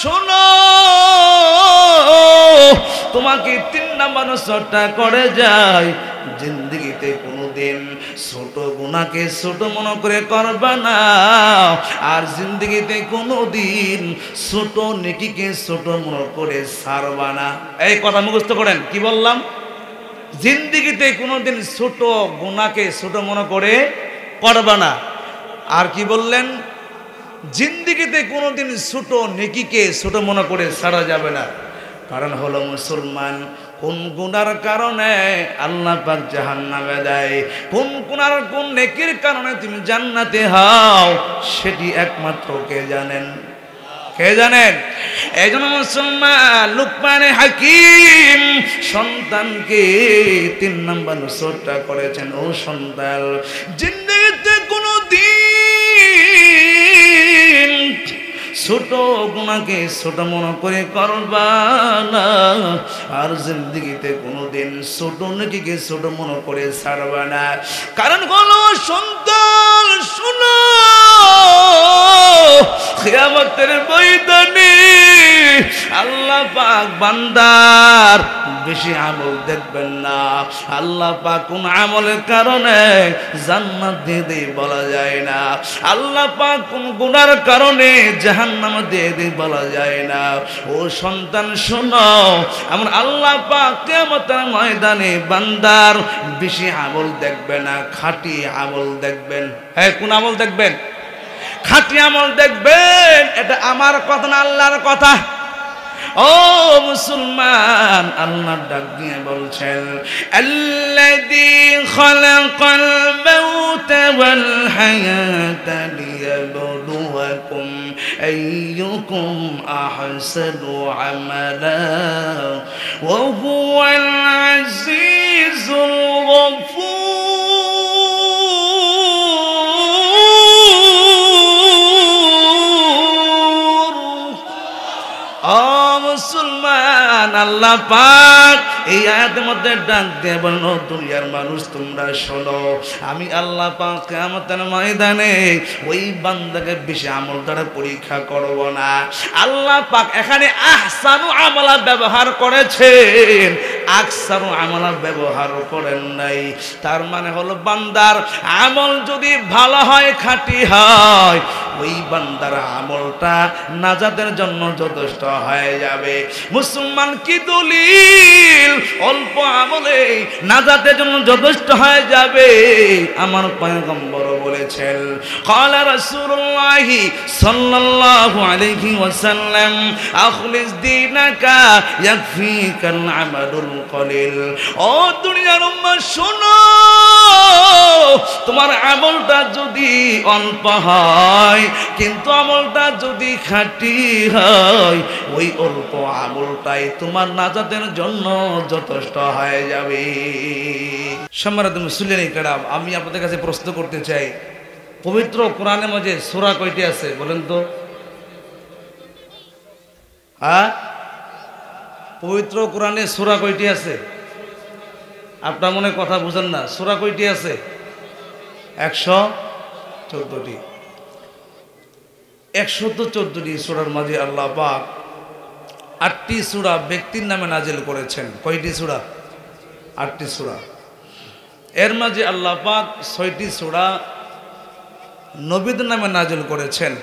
শোনো, তোমাকে 3 নাম্বার নসিহতটা করে যায়, জিন্দেগিতে কোনোদিন ছোট গুনাহকে ছোট মনে করে করবা না, আর জিন্দেগিতে কোনোদিন ছোট নেকিকে ছোট মনে করে ছাড়বা না। এই কথা মুখস্থ করেন। কি বললাম? জিন্দেগিতে কোনোদিন ছোট গুনাহকে ছোট মনে করে করবা না। আর কি বললেন? জিন্দেগিতে কোনোদিন ছোট নেকিকে ছোট মনে করে ছাড়া যাবে না। কারণ হলো মুসলমান, কোন গুনার কারণে আল্লাহ পাক জাহান্নামে দেয়, কোন গুনার কোন নেকির কারণে তুমি জান্নাতে হও, সেটি একমাত্র কে জানেন? কে জানেন? এই জন্য মুসলমান লুকমানে হাকিম সন্তানকে 3 নাম্বার নসিহতটা করেছেন, ও সন্তান, জিন্দেগিতে কোনো দিন ছোট গুনাহকে ছোট মনে করে করবা না, আর জিন্দেগিতে কোনোদিন ছোট নেকিকে ছোট মনে করে ছাড়বা না। কারণ হলো সন্তান, শোনো, কিয়ামতের ময়দানে আল্লাহ পাক বান্দার বেশি আমল দেখবেন না। আল্লাহ পাক কোন আমলের কারণে জান্নাত দিয়ে বলা যায় না, আল্লাহ পাক কোন গুনার কারণে জাহান্নাম দিয়ে বলা যায় না। ও সন্তান শোনো, এমন আল্লাহ পাক কিয়ামতের ময়দানে বান্দার বেশি আমল দেখবে না, খাঁটি আমল দেখবেন। হ্যাঁ, কোন আমল দেখবেন? খাঁটি আমল দেখবেন। এটা আমার কথা না, আল্লাহর কথা। ও মুসলমান, আল্লাহ ডাক দিয়ে বলছেন, আল্লাযী খালাকাল মাউতা ওয়াল হায়াতা লিয়াবলুয়াকুম আইয়ুকুম আহসানু আমালা ওয়া হুয়াল আজিজুল গফুর। মুসলমান, আল্লাহ পাক এই আয়াতের মধ্যে ডাক দিয়ে বলল, দুনিয়ার মানুষ তোমরা শোনো, আমি আল্লাহ পাক কিয়ামতের ময়দানে ওই বান্দাকে বেশি আমল দ্বারা পরীক্ষা করব না। আল্লাহ পাক এখানে আহসানু আমালা ব্যবহার করেছেন, আকসারু আমালা ব্যবহার করেন নাই। তার মানে হলো বান্দার আমল যদি ভালো হয়, খাঁটি হয়, ওই বান্দার আমলটা নাজাতের জন্য যথেষ্ট হয়ে যাবে। মুসলমান, কি দলিল? অল্প আমলে নাজাতের জন্য যথেষ্ট হয়ে যাবে। আমার পয়গম্বর বলেছেন, ক্বালা রাসূলুল্লাহ সাল্লাল্লাহু আলাইহি ওয়াসাল্লাম, আখলিস দীনাকা ইয়াকফিকাল আমালুল কলিল। ও দুনিয়ার উম্মাহ শোনো, তোমার আমলটা যদি অল্প হয়, কিন্তু আমলটা যদি খাঁটি হয়, ওই অল্প আমলটাই তোমার নাজাতের জন্য যথেষ্ট হয়ে যাবে। সম্মানিত মুসলিম কেরাম, আমি আপনাদের কাছে প্রশ্ন করতে চাই, পবিত্র কোরআনের মাঝে সূরা কয়টি আছে বলেন তো? হ্যাঁ, পবিত্র কোরআনে সূরা কয়টি আছে? আপনার মনে কথা বুঝেন না। সূরা কয়টি আছে? 114টি। 114টি সূরার মাঝে আল্লাহ পাক 8টি সূরা ব্যক্তির নামে নাজিল করেছেন। কয়টি সূরা? 8টি সূরা। এর মাঝে আল্লাহ পাক 6টি সূরা নবীদের নামে নাজিল করেছেন,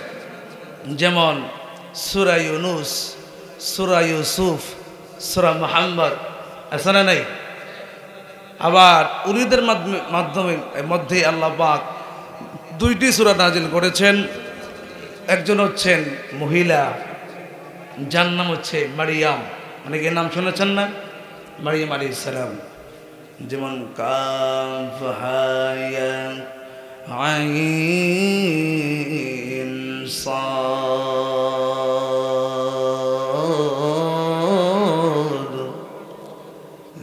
যেমন সূরা ইউনূস, সূরা ইউসুফ, সূরা মুহাম্মদ। আছে না নাই? আবার উলিদের মধ্যে আল্লাহ পাক 2টি সূরা নাজিল করেছেন। একজন হচ্ছেন মহিলা, যার নাম হচ্ছে মারিয়াম। অনেকে নাম শুনেছেন না? মারিয়াম আলাইহিস সালাম। যেমন কাফ হা ইয়া আইন সাদ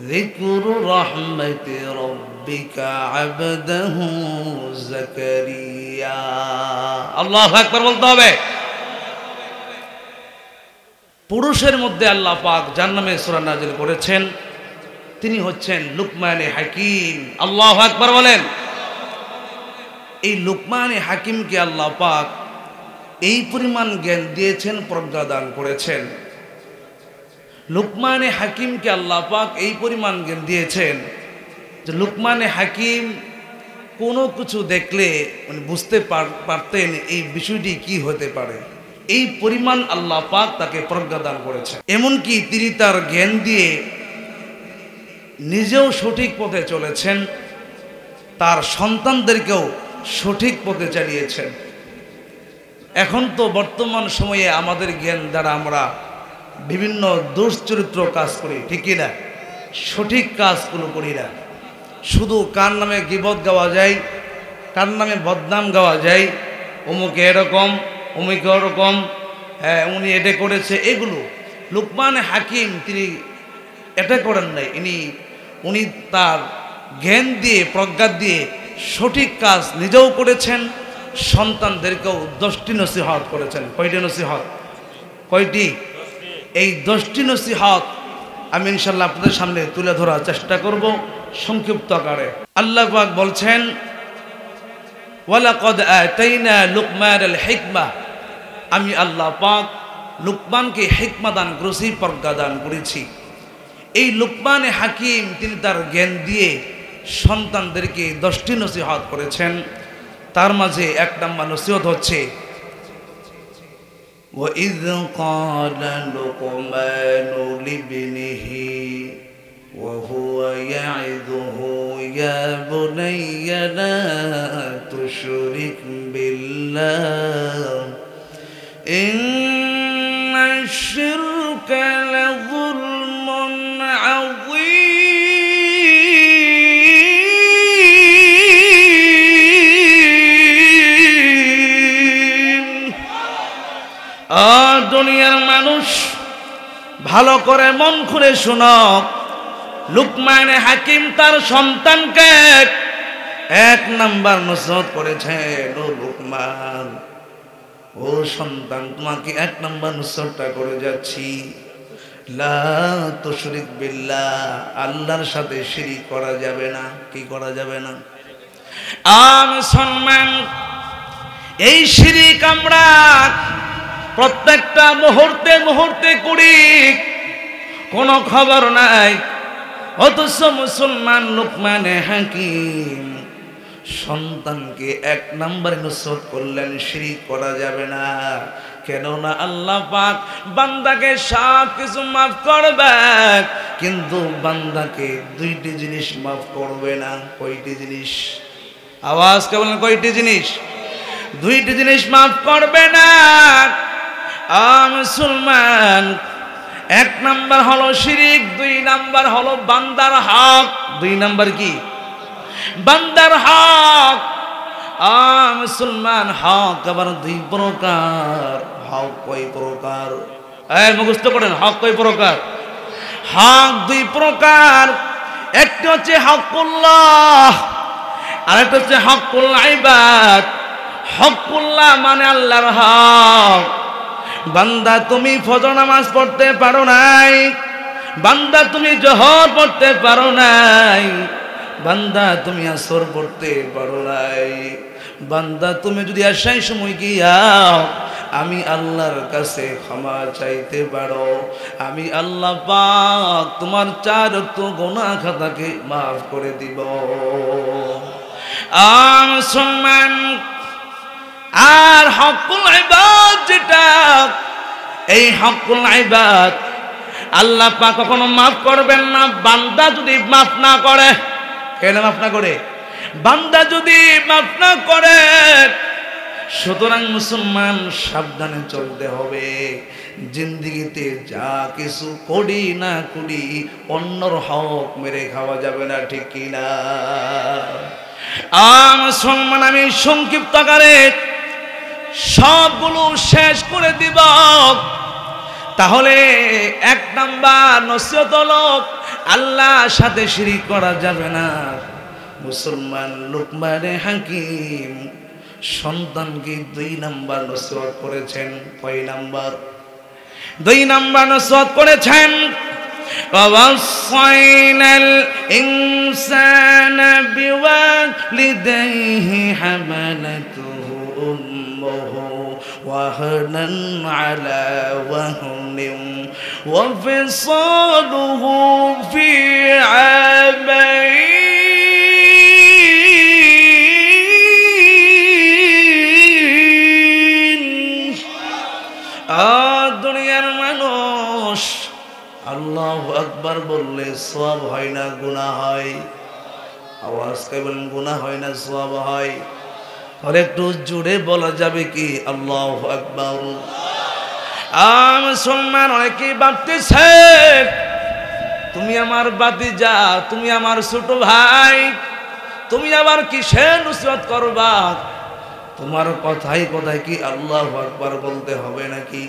যিকরু রাহমাতি রাব্বিকা আবদাহু যাকারিয়া। আল্লাহু আকবার বলতে হবে। পুরুষের মধ্যে আল্লাহ পাক যার নামে সূরা নাজিল করেছেন, তিনি হচ্ছেন লুকমানে হাকিম। আল্লাহু আকবার বলেন। এই লুকমানে হাকিমকে আল্লাহ পাক এই পরিমাণ জ্ঞান দিয়েছেন, প্রজ্ঞা দান করেছেন। লুকমানে হাকিমকে আল্লাহ পাক এই পরিমাণ জ্ঞান দিয়েছেন যে লুকমানে হাকিম কোনো কিছু দেখলে মানে বুঝতে পারতেন এই বিষয়টি কি হতে পারে। এই পরিমাণ আল্লাহ পাক তাকে প্রজ্ঞা দান করেছেন। এমনকি তিনি তার জ্ঞান দিয়ে নিজেও সঠিক পথে চলেছেন, তার সন্তানদেরকেও সঠিক পথে চালিয়েছেন। এখন তো বর্তমান সময়ে আমাদের জ্ঞান দ্বারা আমরা বিভিন্ন দুশ্চরিত্র কাজ করি, ঠিক না? সঠিক কাজগুলো করি না। শুধু কার নামে গীবত গাওয়া যায়, কার নামে বদনাম গাওয়া যায়, অমুকে এরকম, অমুকে ওরকম, হ্যাঁ উনি এটা করেছে, এগুলো। লুকমান হাকিম তিনি এটা করেন নাই। উনি তার জ্ঞান দিয়ে, প্রজ্ঞা দিয়ে সঠিক কাজ নিজেও করেছেন, সন্তানদেরকেও 10টি নসিহত করেছেন। কয়টি নসিহত? কয়টি? এই 10টি নসিহত আমি ইনশাআল্লাহ আপনাদের সামনে তুলে ধরার চেষ্টা করব সংক্ষিপ্ত আকারে। আল্লাহ পাক বলছেন, ওয়ালাকাদ আতাইনা লুকমানাল হিকমা, আমি আল্লাহ পাক লুকমানকে হিকমা দান করেছি, প্রজ্ঞা দান করেছি। এই লুকমানে হাকিম তিনি তার জ্ঞান দিয়ে সন্তানদেরকে 10টি নসিহত করেছেন। তার মাঝে 1 নম্বর নসিহত হচ্ছে, وَإِذْ قَالَ لُقْمَانُ لِابْنِهِ وَهُوَ يَعِظُهُ يَا بُنَيَّ لَا تُشْرِكْ بِاللَّهِ إِنَّ الشِّرْكَ لَظُلْمٌ عَظِيمٌ। দুনিয়ার মানুষ ভালো করে মন খুলে শোনো, লুকমানে হাকিম তার সন্তানকে 1 নম্বর নসিহত করেছেন, ও লুকমান, ও সন্তান, তোমাকে 1 নম্বর নসিহতটা করে যাচ্ছি, লা তুশরিক বিল্লাহ, আল্লাহর সাথে শিরিক করা যাবে না। কি করা যাবে না? মুসলমান, এই শিরিক আমরা প্রত্যেকটা মুহূর্তে মুহূর্তে করি, কোনো খবর নাই। অথচ মুসলমান লুকমানে হাকিম সন্তানকে 1 নম্বরে নসিহত করলেন, শিরিক করা যাবে না। কেননা আল্লাহ পাক বান্দাকে সব কিছু মাফ করবে, কিন্তু বান্দাকে 2টি জিনিস মাফ করবে না। কয়টি জিনিস? আওয়াজ কে বলেন, কয়টি জিনিস? 2টি জিনিস মাফ করবে না। মুসলমান, 1 নম্বর হলো শিরিক, 2 নম্বর হলো বান্দার হক। 2 নম্বর কি? বান্দার হক। মুসলমান, হক আবার 2 প্রকার। হক কয় প্রকার? মুখস্থ করেন, হক কয় প্রকার? হক 2 প্রকার। একটা হচ্ছে হকুল্লাহ, আর একটা হচ্ছে হকুল ইবাদ। হকুল্লাহ মানে আল্লাহর হক। বান্দা তুমি ফজর নামাজ পড়তে পারো নাই, বান্দা তুমি জোহর পড়তে পারো নাই, বান্দা তুমি আসর পড়তে পারো নাই, বান্দা তুমি যদি আশায় সময় গিয়াও আমি আল্লাহর কাছে ক্ষমা চাইতে পারো, আমি আল্লাহ পাক তোমার 4 গুনাহ খাতাকে মাফ করে দিব। মুসলমান, আর হকুল ইবাদ যেটা, এই হকুল ইবাদ আল্লাহ পাক কখনো মাফ করবেন না বান্দা যদি মাফ না করে। কেন মাফ না করে? বান্দা যদি মাফ না করে। সুতরাং মুসলমান, সাবধানে চলতে হবে। জিন্দেগিতে যা কিছু করি না করি অন্যর হক মেরে খাওয়া যাবে না, ঠিক কিনা? মুসলমান, আমি সংক্ষিপ্ত আকারে সবগুলো শেষ করে দিব। তাহলে 1 নম্বর নসিহত হলো আল্লাহর সাথে শিরিক করা যাবে না। মুসলমান, লুকমানে হাকিম সন্তানকে 2 নম্বর নসিহত করেছেন। কয় নম্বর? 2 নম্বর নসিহত করেছেন, ওয়াসাইনাল ইনসানা বিওয়ালিদাইহি হামালাতুহু উম্মুহু وهنا على وهن وفصاله في عامين দুনিয়ার মানুষ আল্লাহু আকবার বললে সওয়াব হয় না গুনাহ হয় আওয়াজ কেবল গুনাহ হয় না সওয়াব হয় আর একটু জোরে বলা যাবে কি আল্লাহু আকবার মুসলমান অনেকেই ভাবতেছে তুমি আমার ভাতিজা তুমি আমার ছোট ভাই তুমি আবার কিসের নুসরত করবা তোমার কথাই কথাই কি আল্লাহু আকবার বলতে হবে নাকি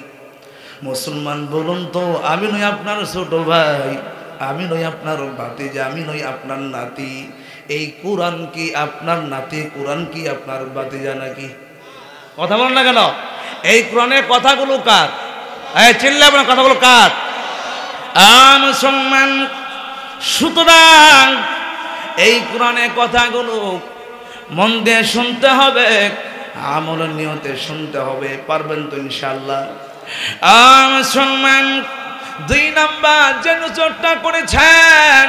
মুসলমান বলুন তো আমি নই আপনার ছোট ভাই আমি নই আপনার ভাতিজা আমি নই আপনার নাতি এই কুরআন কি আপনার নাতি কুরআন কি আপনার ভাতিজা নাকি কথা বলেন না কেন এই কোরআনের কথাগুলো কার এই চিল্লাবেন কথাগুলো কার মুসলমান সুতরাং এই কোরআনের কথাগুলো মন দিয়ে শুনতে হবে আমল নিয়তে শুনতে হবে পারবেন তো ইনশাআল্লাহ মুসলমান 2 নাম্বার যে নজরটা করেছেন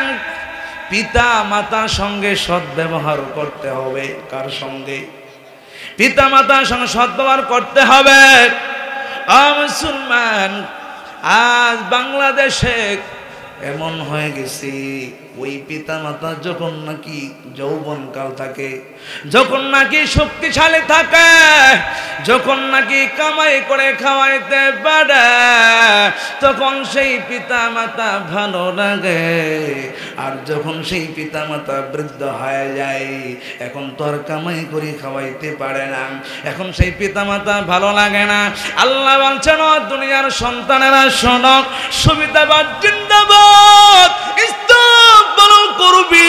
পিতা মাতার সঙ্গে সদ্ব্যবহার করতে হবে কার সঙ্গে পিতা মাতার সঙ্গে সদ্ব্যবহার করতে হবে মুসলমান আজ বাংলাদেশে এমন হয়ে গেছে ওই পিতা মাতা যখন নাকি যৌবনকাল থাকে যখন নাকি শক্তিশালী থাকে যখন নাকি কামাই করে খাওয়াইতে পারে তখন সেই পিতা মাতা ভালো লাগে আর যখন সেই পিতা মাতা বৃদ্ধ হয়ে যায় এখন তো আর কামাই করে খাওয়াইতে পারে না এখন সেই পিতা মাতা ভালো লাগে না আল্লাহ বলছেন দুনিয়ার সন্তানেরা শোনো সুবিধাবাদ জিন্দাবাদ ইস্তেগফার করবি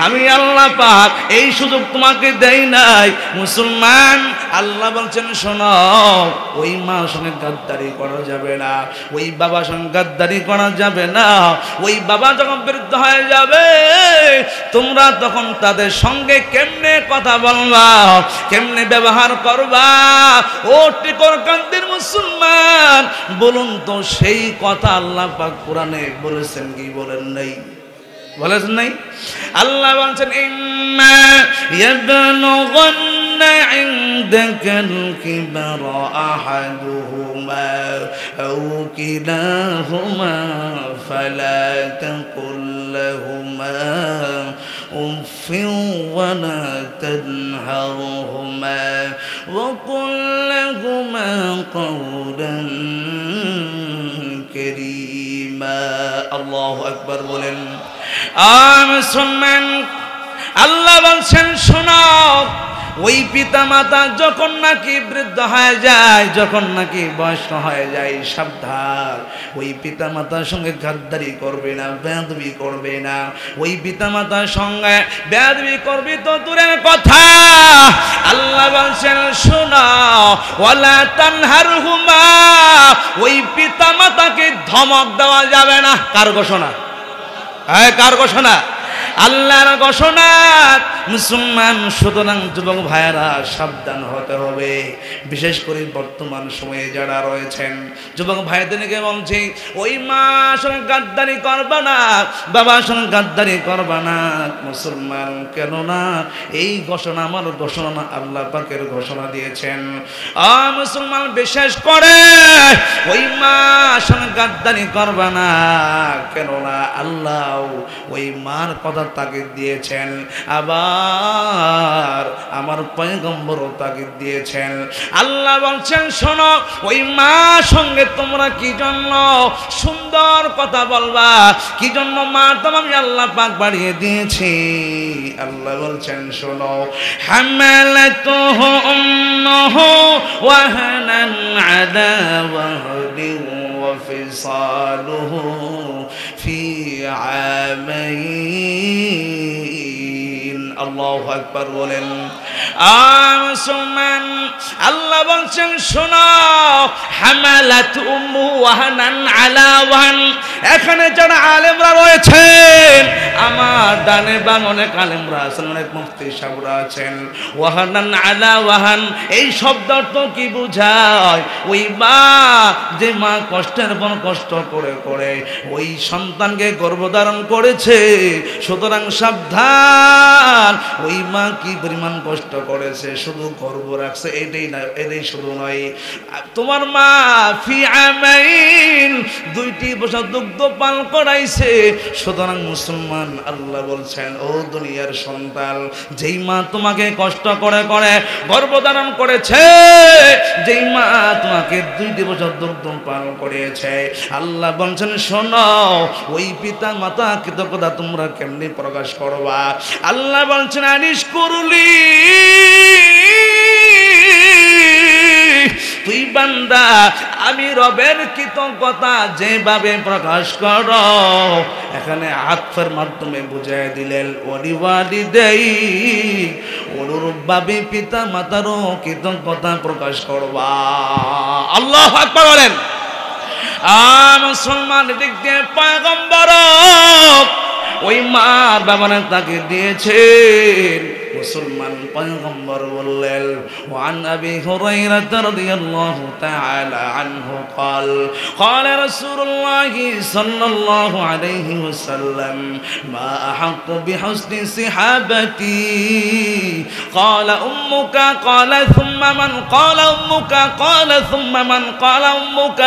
আমি আল্লাহ পাক এই সুযোগ তোমাকে দেই নাই মুসলমান আল্লাহ বলছেন শোনো ওই মা সঙ্গে গাদ্দারি করা যাবে না ওই বাবা সঙ্গে গাদ্দারি করা যাবে না ওই বাবা যখন বৃদ্ধ হয়ে যাবে তোমরা তখন তাদের সঙ্গে কেমনে কথা বলবা কেমনে ব্যবহার করবা ও টিকর কান্দির মুসলমান বলুন তো সেই কথা আল্লাহ পাক কোরআনে বলেছেন কি বলেন নাই বলেছেন নাই আল্লাহ বলেন ইম্মা ইয়াবলুগান্না ইনদাকাল কিবরা আহাদুহুমা আও কিলাহুমা ফালা তাকুল লাহুমা উফিন ওয়া লা তানহারহুমা ওয়া কুল লাহুমা কাওলান কারীমা আল্লাহু আকবার বলেন মুসলমান আল্লাহ বলছেন শোনো ওই পিতা মাতা যখন নাকি বৃদ্ধ হয়ে যায় যখন নাকি বয়স্ক হয়ে যায় সাবধান ওই পিতা মাতার সঙ্গে গাদ্দারি করবে না বেয়াদবি করবে না ওই পিতা মাতার সঙ্গে বেয়াদবি করবি তো দূরের কথা আল্লাহ বলছেন শোনো ওয়ালা তানহারহুমা ওই পিতা মাতাকে ধমক দেওয়া যাবে না কার ঘোষণা কার ঘোষণা আল্লাহর ঘোষণা মুসলমান সুতরাং যুবক ভাইয়েরা সাবধান হতে হবে বিশেষ করে বর্তমান সময়ে যারা রয়েছেন যুবক ভাইদেরকে বলছি ওই মা সঙ্গে গাদ্দারি করবা না বাবার সঙ্গে গাদ্দারি করবা না মুসলমান কেননা এই ঘোষণা আমার ঘোষণা না আল্লাহ পাকের ঘোষণা দিয়েছেন মুসলমান বিশেষ করে ওই মা সঙ্গে গাদ্দারি করবা না কেননা আল্লাহ ওই মার কথা তাগিদ দিয়েছেন আবার আমার পয়গম্বরও তাগিদ দিয়েছেন আল্লাহ বলছেন শোনো ওই মা সঙ্গে তোমরা কি জন্য সুন্দর কথা বলবা কি জন্য মা তোমাকে আল্লাহ পাক বাড়িয়ে দিয়েছি আল্লাহ বলছেন শোনো হামালাতুহু উম্মুহু ওয়াহানান আলা ওয়াহদিন وفصاله في عامين الله أكبر বলেন মুসলমান, আল্লাহ বলছেন শোনো, হামালাত উম্মু ওয়াহানান আলা ওয়াহান। এখানে যারা আলেমরা রয়েছেন, আমার ডানে বামে অনেক আলেমরা আছেন, অনেক মুফতি সাহেবরা আছেন। ওয়াহানান আলা ওয়াহান এই শব্দ তো কি বোঝায়? ওই মা, যে মা কষ্টের পর কষ্ট করে করে ওই সন্তানকে গর্ভধারণ করেছে, সুতরাং সাবধান। ওই মা কি পরিমাণ কষ্ট করেছে, শুধু গর্ভ রাখছে এটাই না, এটাই শুধু নয়, তোমার মা ফি আমাইন 2টি বছর দুগ্ধ পান করাইছে। সুতরাং মুসলমান, আল্লাহ বলছেন ও দুনিয়ার সন্তান, যেই মা তোমাকে কষ্ট করে করে গর্ভধারণ করেছে, যেই মা তোমাকে 2টি বছর দুগ্ধ পান করিয়েছে, আল্লাহ বলছেন শোনো, ওই পিতা মাতা কৃতজ্ঞতা তোমরা কেমনি প্রকাশ করবা? আল্লাহ বলছেন আনিস করুলি, তুই বান্দা আমি রবের কৃতজ্ঞতা যেভাবে প্রকাশ কর, এখানে আতফের মাধ্যমে বুঝাই দিলেন ওয়ালিওয়ালিদাই, অনুরূপভাবে পিতা মাতারও কৃতজ্ঞতা প্রকাশ করবা। আল্লাহু আকবার বলেন। মুসলমান, দিক দিয়ে পয়গম্বর ওই মার বাবারা তাকে দিয়েছেন। মুসলমান পয়গম্বর বললেন, ওয়ান আবি হুরায়রা রাদিয়াল্লাহু তাআলা আনহু قال قال رسول الله صلى الله عليه وسلم ما أحق بحسن صحابتي قال أمك قال ثم من قال أمك قال ثم من قال أمك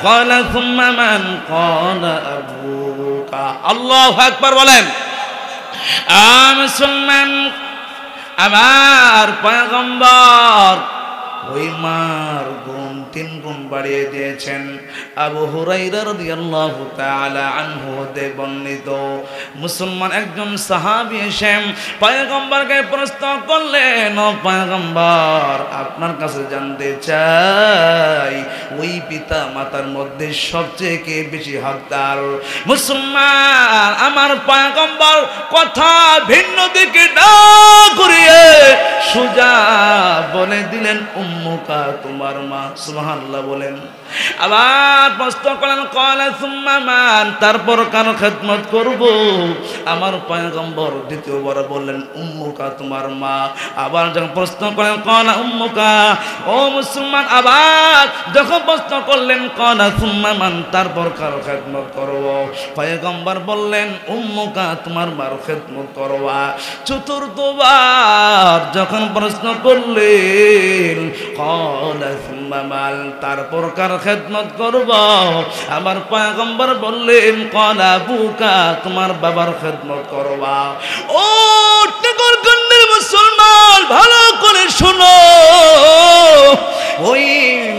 قال ثم من قال أبوك। আল্লাহু আকবার বলেন। মুসলমান, আমার পয়গম্বর ওই মার গুণ 3 গুণ বাড়িয়ে দিয়েছেন। আবু হুরায়রা রাদিয়াল্লাহু তাআলা আনহু হতে বর্ণিত, মুসলমান একজন সাহাবী এসে পয়গম্বরকে প্রশ্ন করলেন, ও পয়গম্বর, আপনার কাছে জানতে চাই ওই পিতা মাতার মধ্যে সবচেয়ে কে বেশি হকদার? মুসলমান, আমার পয়গম্বর কথা ভিন্ন দিকে না ঘুরিয়ে সোজা বলে দিলেন, উম্মুকা, তোমার মা। সুবহানাল্লাহ বলেন। আবার প্রশ্ন করলেন, ক্বালা সুম্মা মান, তারপর কার খেদমত করব? আমার পয়গম্বর দ্বিতীয়বার বললেন, উম্মুকা, তোমার মা। আবার যখন প্রশ্ন করলেন, ক্বালা উম্মুকা, ও মুসলমান, আবার যখন প্রশ্ন করলেন, ক্বালা সুম্মা মান, তারপর কার খেদমত করব? পয়গম্বর বললেন, উম্মুকা, তোমার মার খেদমত করবা। চতুর্থবার যখন প্রশ্ন করলেন, ক্বালা সুম্মা মান, তারপর কার খেদমত করব? আমার পয়গম্বর বললেন, ক্বালা আবুকা, তোমার বাবার খেদমত করবা। ও টেকর গন্ডের মুসলমান, ভালো করে শোনো, ওই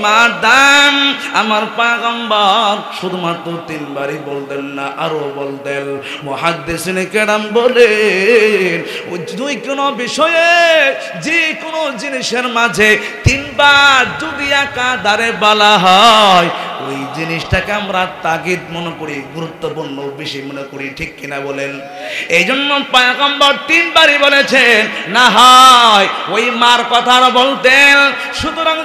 মার দাম আমার পয়গম্বর শুধুমাত্র 3 বারই বলতেন না, আরো বলতেন। মুহাদ্দিসিনে কেরাম বলেন, ওই দুই কোনো বিষয়ে, যে কোনো জিনিসের মাঝে 3 বার যদি একাধারে বলা হয়, ওই জিনিসটাকে আমরা তাগিদ মনে করি, গুরুত্বপূর্ণ বেশি মনে করি, ঠিক কিনা বলেন? এই জন্য পয়গম্বর 3 বারই বলেছেন, না হয় ওই মার কথা বলতেন। সুতরাং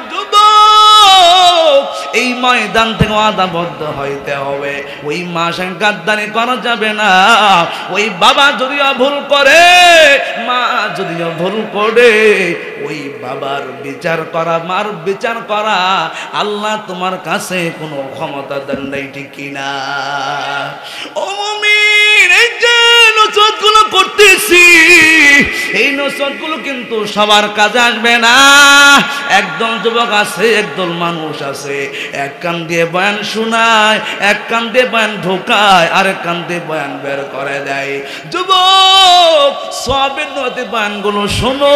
এই ময়দান থেকে আদাবদ্ধ হইতে হবে, ওই মা সঙ্গে গাদ্দারি করা যাবে না। ওই বাবা যদিও ভুল করে, মা যদিও ভুল করে, ওই বাবার বিচার করা, মার বিচার করা আল্লাহ তোমার কাছে কোনো ক্ষমতা দেন নাই, ঠিক কিনা? ও মুমিন, এই যে নসরতগুলো করতেছি, এই নসরতগুলো কিন্তু সবার কাজে আসবে না। একদল যুবক আছে, একদল মানুষ আছে, এক কান দিয়ে বয়ান শোনায়, এক কান দিয়ে বয়ান ঢোকায়, আরেক কান দিয়ে বয়ান বের করে দেয়। যুবক, সবের নিয়তে বয়ানগুলো শোনো,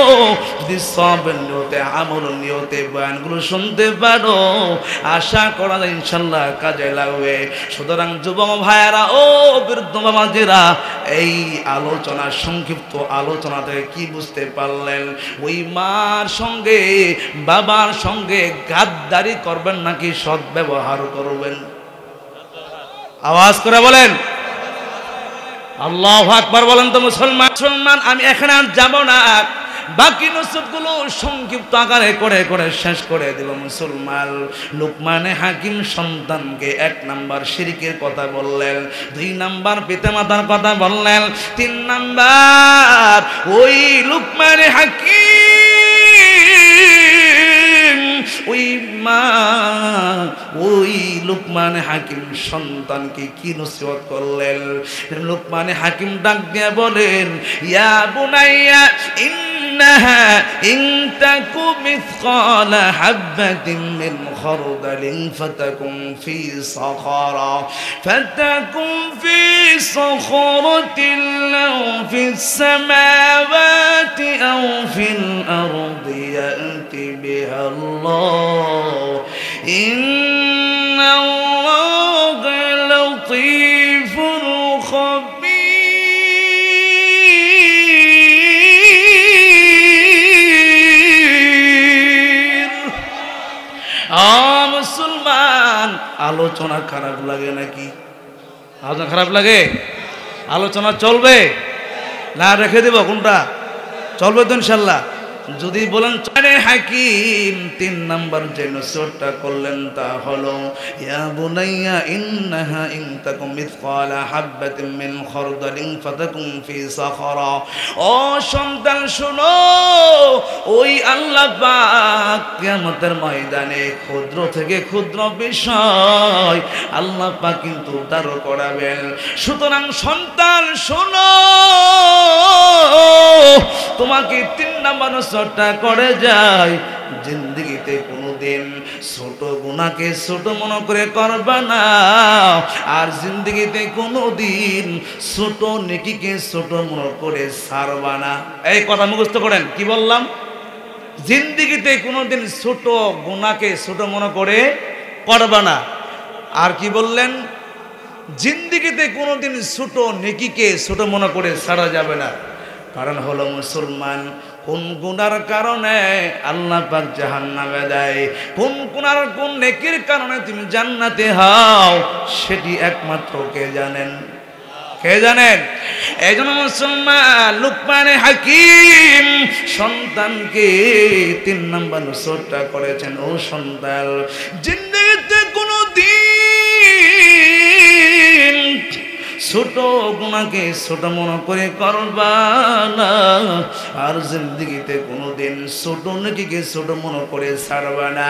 যদি সবের নিয়তে, আমল নিয়তে বয়ানগুলো শুনতে পারো, আশা করা যায় ইনশাল্লাহ কাজে লাগবে। সুতরাং যুবক ভাইয়েরা, ও বৃদ্ধ বাবাজিরা, এই আলোচনা, সংক্ষিপ্ত আলোচনা থেকে কি বুঝতে পারলেন? ওই মার সঙ্গে, বাবার সঙ্গে গাদ্দারি করবেন নাকি সৎ ব্যবহার করবেন? আওয়াজ করে বলেন। আল্লাহু আকবার বলেন তো মুসলমান। আমি এখানে আর যাব না, বাকি নসিহতগুলো সংক্ষিপ্ত আকারে করে করে শেষ করে দিল মুসলমান। লুকমানে হাকিম সন্তানকে 1 নাম্বার শিরকের কথা বললেন, 2 নাম্বার পিতামাতার কথা বললেন, 3 নাম্বার ওই লুকমানে হাকিম ওই লুকমানে হাকিম সন্তানকে কি নসিহত করলেন। লুকমানে হাকিম ডাক দিয়ে বলেন, ইয়া বুনাইয়া ইন্নাহা ইন তাকু মিসকালা হাববাতিন মিন খারদালিন ফাতাকুন ফি সাখরাতিন আও ফিস সামাওয়াতি আও ফিল আরদি ইয়াতি বিহা আল্লাহ ইন্নাল্লাহা লাতীফুল খাবীর। মুসলমান, আলোচনা খারাপ লাগে নাকি? আলোচনা খারাপ লাগে? আলোচনা চলবে না রেখে দেব? কোনটা চলবে তো ইনশাল্লাহ। যদি বলেন চারে হাকিম 3 নাম্বার যে নসিহতটা করলেন তা হলো, ইয়া বুনাইয়া ইন্নাহা ইন তাকুম মিসকালা হাববাতিন মিন খারদালিন ফাতাকুন ফি সাখরা। ও সন্তান শোনো, ওই আল্লাহ পাক কিয়ামতের ময়দানে ক্ষুদ্র থেকে ক্ষুদ্র বিষয় আল্লাহ পাক কিন্তু উদ্ধার করাবেন। সুতরাং সন্তান শোনো, তোমাকে 3 নাম্বার নসিহতটা করে যায়, জিন্দেগিতে কোনোদিন ছোট গুনাহকে ছোট মনে করে করবা না, আর জিন্দেগিতে কোনোদিন ছোট নেকিকে ছোট মনে করে ছাড়বা না। এই কথা মুখস্থ করেন। কি বললাম? জিন্দেগিতে কোনোদিন ছোট গুনাহকে ছোট মনে করে করবা না। আর কি বললেন? জিন্দেগিতে কোনোদিন ছোট নেকিকে ছোট মনে করে ছাড়া যাবে না। কারণ হলো মুসলমান, কোন গুনার কারণে আল্লাহ পাক জাহান্নামে দেয়, কোন গুনার কোন নেকির কারণে তুমি জান্নাতে হও, সেটি একমাত্র কে জানেন? কে জানেন? এই জন্য মুসলমান লুকমানে হাকিম সন্তানকে 3 নাম্বার নসিহতটা করেছেন, ও সন্তান, জিন্দেগিতে কোনো দিন ছোট গুনাহকে ছোট মনে করে করবা না, আর জিন্দেগিতে কোনোদিন ছোট নেকিকে ছোট মনে করে ছাড়বা না।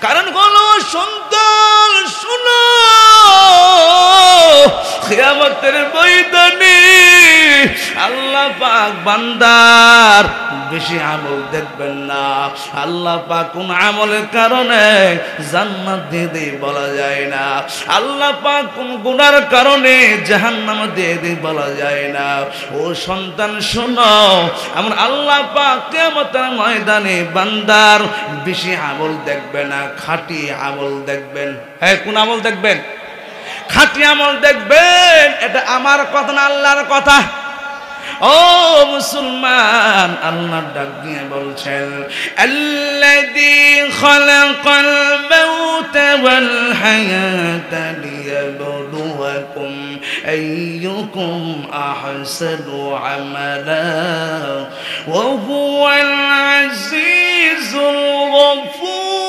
কারণ হলো সন্তান শোনো, কিয়ামতের ময়দানে আল্লাহ পাক বান্দার বেশি আমল দেখবেন না। আল্লাহ পাক কোন আমলের কারণে জান্নাত দিয়ে বলা যায় না, আল্লাহ পাক কোন গুনার কারণে জাহান্নাম দিয়ে বলা যায় না। ও সন্তান শোনো, এমন আল্লাহ পাক কিয়ামতের ময়দানে বান্দার বেশি আমল দেখবে না, খাঁটি আমল দেখবেন। হ্যাঁ, কোন আমল দেখবেন? খাঁটি আমল দেখবেন। এটা আমার কথা না, আল্লাহর কথা। ও মুসলমান, আল্লাহ ডাক দিয়ে বলছেন, আল্লাযী খালাকাল মাউতা ওয়াল হায়াতা লিয়াবলুয়াকুম আইয়ুকুম আহসানু আমালা ওয়া হুয়াল আজিজুল গফুর।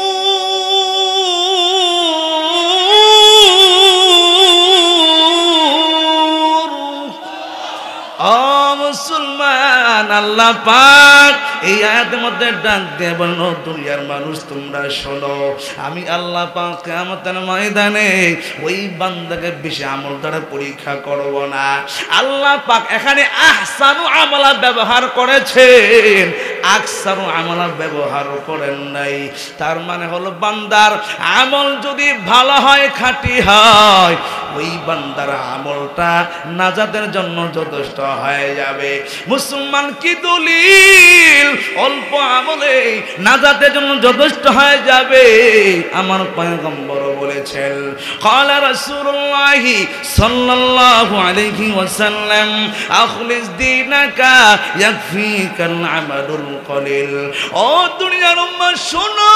মুসলমান, আল্লাহ পাক এই আয়াতের মধ্যে ডাক দিয়ে বলল, দুনিয়ার মানুষ তোমরা শোনো, আমি আল্লাহ পাক কিয়ামতের ময়দানে ওই বান্দাকে বেশি আমল দ্বারা পরীক্ষা করব না। আল্লাহ পাক এখানে আহসানু আমালা ব্যবহার করেছেন, আকসারু আমালা ব্যবহার করেন নাই। তার মানে হলো বান্দার আমল যদি ভালো হয়, খাঁটি হয়, ওই বান্দার আমলটা নাজাতের জন্য যথেষ্ট হয়ে যাবে। মুসলমান, কি দলিল? অল্প আমলে নাজাতের জন্য যথেষ্ট হয়ে যাবে। আমার পয়গম্বর বলেছেন, ক্বালা রাসূলুল্লাহ সাল্লাল্লাহু আলাইহি ওয়াসাল্লাম, আখলিস দীনাকা ইয়াকফিকাল আমালুল কলিল। ও দুনিয়ার উম্মাহ শোনো,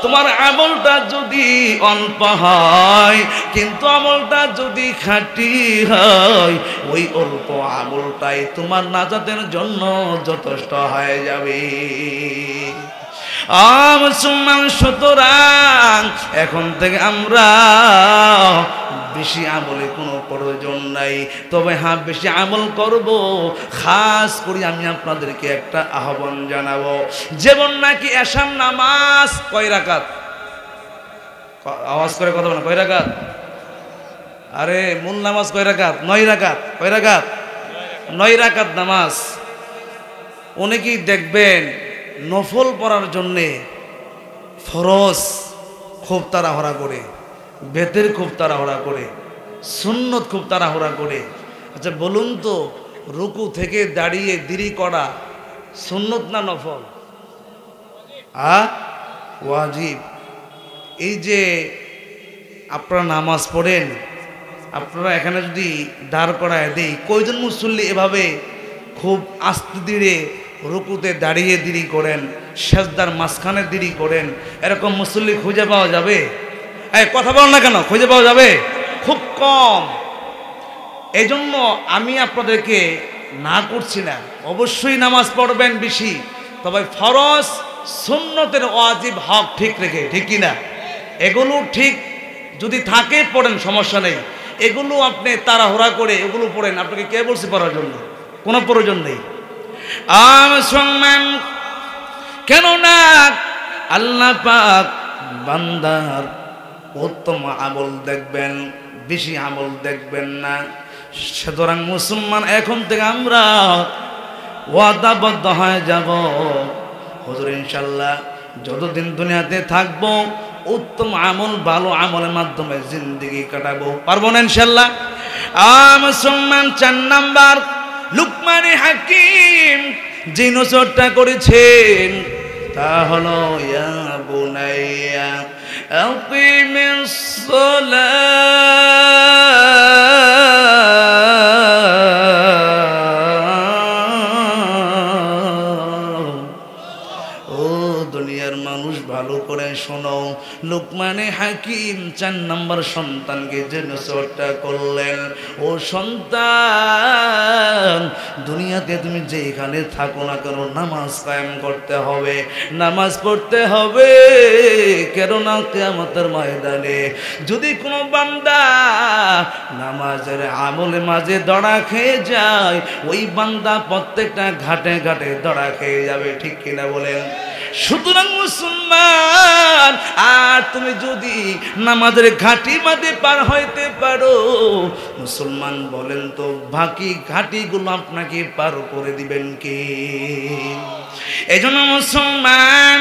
তোমার আমলটা যদি অল্প হয় কিন্তু আমলটা যদি খাঁটি হয়, ওই অল্প আমলটাই তোমার নাজাতের জন্য যথেষ্ট হয়ে যাবে। মুসলমান, সুতরাং এখন থেকে আমরা বেশি আমলে কোনো প্রয়োজন নাই, তবে হ্যাঁ বেশি আমল করব। খাস করে আমি আপনাদেরকে একটা আহ্বান জানাবো, যেমন নাকি এশার নামাজ কয় রাকাত? আওয়াজ করে কথা বলেন, কয় রাকাত? আরে মূল নামাজ কয় রাকাত? 9 রাকাত। কয় রাকাত? 9 রাকাত নামাজ। অনেকেই দেখবেন নফল পড়ার জন্যে ফরজ খুব তাড়াহুড়া করে, বেতের খুব তাড়াহুড়া করে, সুন্নত খুব তাড়াহুড়া করে। আচ্ছা বলুন তো, রুকু থেকে দাঁড়িয়ে দেরি করা সুন্নত না নফল? ওয়াজিব। এই যে আপনারা নামাজ পড়েন, আপনারা এখানে যদি দাঁড় করায় দেই, কয়জন মুসল্লি এভাবে খুব আস্তে ধীরে রুকুতে দাঁড়িয়ে দেরি করেন, সেজদার মাঝখানে দেরি করেন? এরকম মুসল্লি খুঁজে পাওয়া যাবে? কথা বল না কেন? খুঁজে পাওয়া যাবে? খুব কম। এই জন্য আমি আপনাদেরকে না করছি না, অবশ্যই নামাজ পড়বেন বেশি, তবে ফরজ সুন্নতের ওয়াজিব হক ঠিক রেখে, ঠিক কিনা? এগুলো ঠিক যদি থাকে পড়েন, সমস্যা নেই। এগুলো আপনি তাড়াহুড়া করে এগুলো পড়েন, আপনাকে কে বলছে পড়ার জন্য? কোনো প্রয়োজন নেই। মুসলমান, কেননা আল্লাহ পাক বান্দার উত্তম আমল দেখবেন, বেশি আমল দেখবেন না। সুতরাং মুসলমান, এখন থেকে আমরা ওয়াদাবদ্ধ হয়ে যাব, হুজুর ইনশাল্লাহ যতদিন দুনিয়াতে থাকবো উত্তম আমল, ভালো আমলের মাধ্যমে জিন্দেগি কাটাবো। পারবো না ইনশাল্লাহ? মুসলমান, 4 নাম্বার, লুকমানে হাকিম যে নজরটা করেছেন তা হলো, ইয়া বুনাইয়া আকিমিস সালাহ। ও দুনিয়ার মানুষ, ভালো করে শোনো, লুকমানে হাকিম 4 নম্বর সন্তানকে যে নসিহতটা করলেন, ও সন্তান, দুনিয়াতে তুমি যেখানে থাকো না কেন নামাজ কায়েম করতে হবে, নামাজ পড়তে হবে। কেননা কিয়ামতের ময়দানে যদি কোনো বান্দা নামাজের আমলে মাঝে দড়া খেয়ে যায়, ওই বান্দা প্রত্যেকটা ঘাটে ঘাটে দড়া খেয়ে যাবে, ঠিক কিনা বলেন? সুতরাং মুসলমান, আর তুমি যদি নামাজের ঘাটি মাঝে পার হইতে পারো, মুসলমান বলেন তো বাকি ঘাটিগুলো আপনাকে পার করে দিবেন কে? এই জন্য মুসলমান,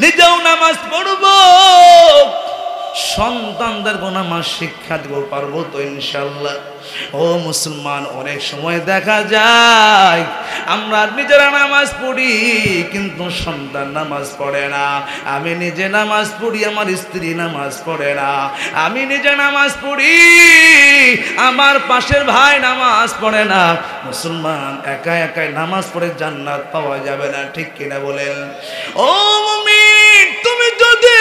নিজেও নামাজ পড়বো, সন্তানদেরকে নামাজ শিক্ষা দিব, পারবো তো ইনশাল্লাহ? ও মুসলমান, অনেক সময় দেখা যায় আমরা নিজেরা নামাজ পড়ি কিন্তু সন্তান নামাজ পড়ে না। আমি নিজে নামাজ পড়ি, আমার স্ত্রী নামাজ পড়ে না। আমি নিজে নামাজ পড়ি, আমার পাশের ভাই নামাজ পড়ে না। মুসলমান, একা একাই নামাজ পড়ে জান্নাত পাওয়া যাবে না, ঠিক কিনা বলেন? ও মুমিন, তুমি যদি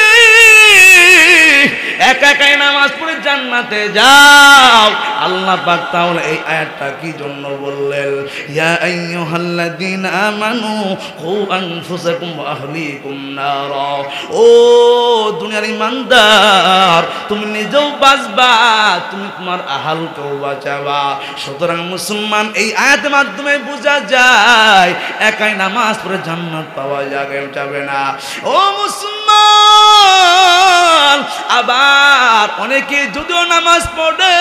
একা একাই নামাজ পড়ে জান্নাতে যাও, আল্লাহ পাক তাহলে এই আয়াতটা কি জন্য বললেন? ইয়া আইয়ুহাল্লাযীনা আমানু কু আনফুসাকুম ওয়া আহলিকুম নারা। ও দুনিয়ার ইমানদার, তুমি নিজেও বাঁচবা, তুমি তোমার আহালকেও বাঁচাবা। সুতরাং মুসলমান, এই আয়াতের মাধ্যমে বোঝা যায় একাই নামাজ পড়ে জান্নাত পাওয়া যাবে না। ও মুসলমান, আবার অনেকে যদিও নামাজ পড়ে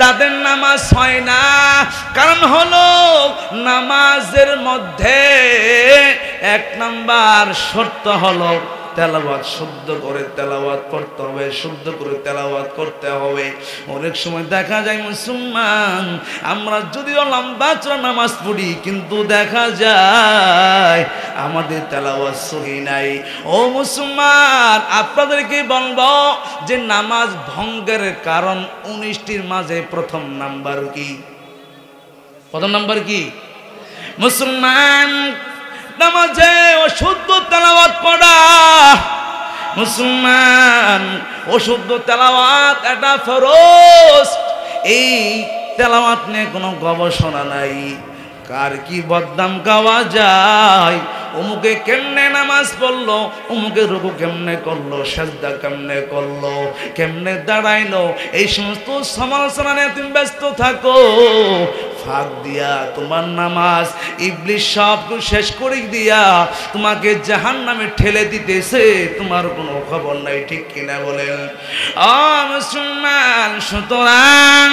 তাদের নামাজ হয় না, কারণ হলো নামাজের মধ্যে 1 নাম্বার শর্ত হলো তেলাওয়াত শুদ্ধ করে তেলাওয়াত করতে হবে, শুদ্ধ করে তেলাওয়াত করতে হবে। অনেক সময় দেখা যায় মুসলমান, আমরা যদিও লম্বা চড়া নামাজ পড়ি কিন্তু দেখা যায় আমাদের তেলাওয়াত সহি নাই। ও মুসলমান, আপনাদেরকে বলবো যে নামাজ ভঙ্গের কারণ 19টির মাঝে প্রথম নাম্বার কি? প্রথম নাম্বার কি মুসলমান? নামাজে অশুদ্ধ তেলাওয়াত পড়া। মুসলমান, অশুদ্ধ তেলাওয়াত এটা ফরজ। এই তেলাওয়াত নিয়ে কোনো গবেষণা নাই, কার কি বদনাম গাওয়া যায়, অমুকে কেমনে নামাজ পড়লো, অমুকে রুকু কেমনে করলো, সাজদা কেমনে করলো, কেমনে দাঁড়াইলো, এই সমস্ত সমালোচনা নিয়ে তুমি ব্যস্ত থাকো। ফাঁক দিয়া তোমার নামাজ ইবলিস সব শেষ করে দিয়া তোমাকে জাহান্নামে ঠেলে দিতেছে, তোমার কোনো খবর নাই। ঠিক কিনা বলেন? মুসলমান, সুতরাং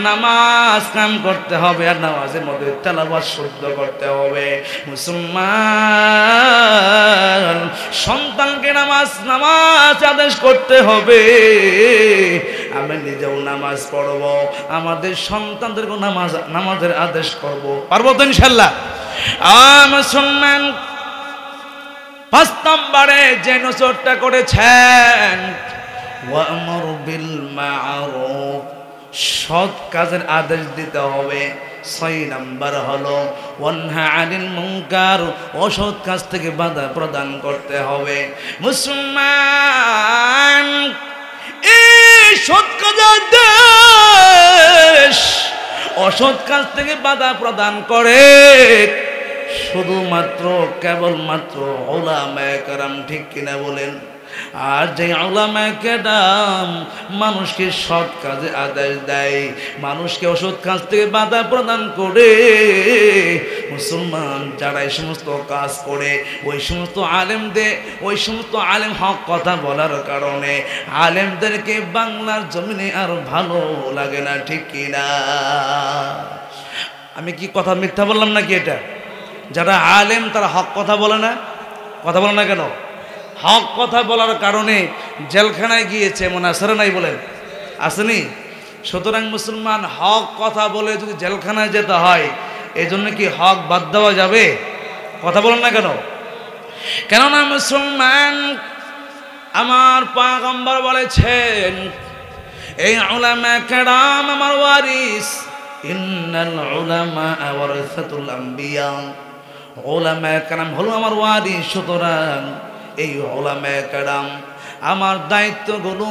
নামাজ কাম করতে হবে আর নামাজের মধ্যে তেলাওয়াত শুদ্ধ করতে হবে। মুসলমান, সন্তানকে নামাজ আদেশ করতে হবে। আমি নিজেও নামাজ পড়ব, আমাদের সন্তানদেরকে নামাজের আদেশ করব। পারবো তো ইনশাল্লাহ? মুসলমান, 5 নম্বরে যে নজরটা করেছেন, ওয়া'মুর বিল মা'রুফ, সৎ কাজের আদেশ দিতে হবে। 6 নম্বর হলো ওয়ানহা আনিল মুনকার, অসৎ কাজ থেকে বাধা প্রদান করতে হবে। মুসলমান, এই সৎ কাজের আদেশ, অসৎ কাজ থেকে বাধা প্রদান করে শুধুমাত্র কেবলমাত্র উলামায়ে কেরাম। ঠিক কিনা বলেন? আর যে উলামায়ে কেরাম মানুষকে সৎ কাজে আদেশ দেয়, মানুষকে অসৎ কাজ থেকে বাধা প্রদান করে, মুসলমান যারা এই সমস্ত কাজ করে, ওই সমস্ত আলেম হক কথা বলার কারণে আলেমদেরকে বাংলার জমিনে আর ভালো লাগে না। ঠিক কিনা? আমি কি কথা মিথ্যা বললাম নাকি? এটা যারা আলেম তারা হক কথা বলে না। কথা বলে না কেন? হক কথা বলার কারণে জেলখানায় গিয়েছে, মনে আছে নাই? বলেন, আসেনি? সুতরাং মুসলমান, হক কথা বলে যদি জেলখানায় যেতে হয়, এই জন্য কি হক বাদ দেওয়া যাবে? কথা বলেন না কেন? কেননা মুসলমান, আমার পয়গম্বর বলেছেন, এই উলামায়ে কেরাম আমার ওয়ারিস। ইন্নাল উলামা ওয়ারাসাতুল আম্বিয়া, উলামায়ে কেরাম হলো আমার ওয়ারিস। সুতরাং এই উলামায়ে কেরাম আমার দায়িত্বগুলো,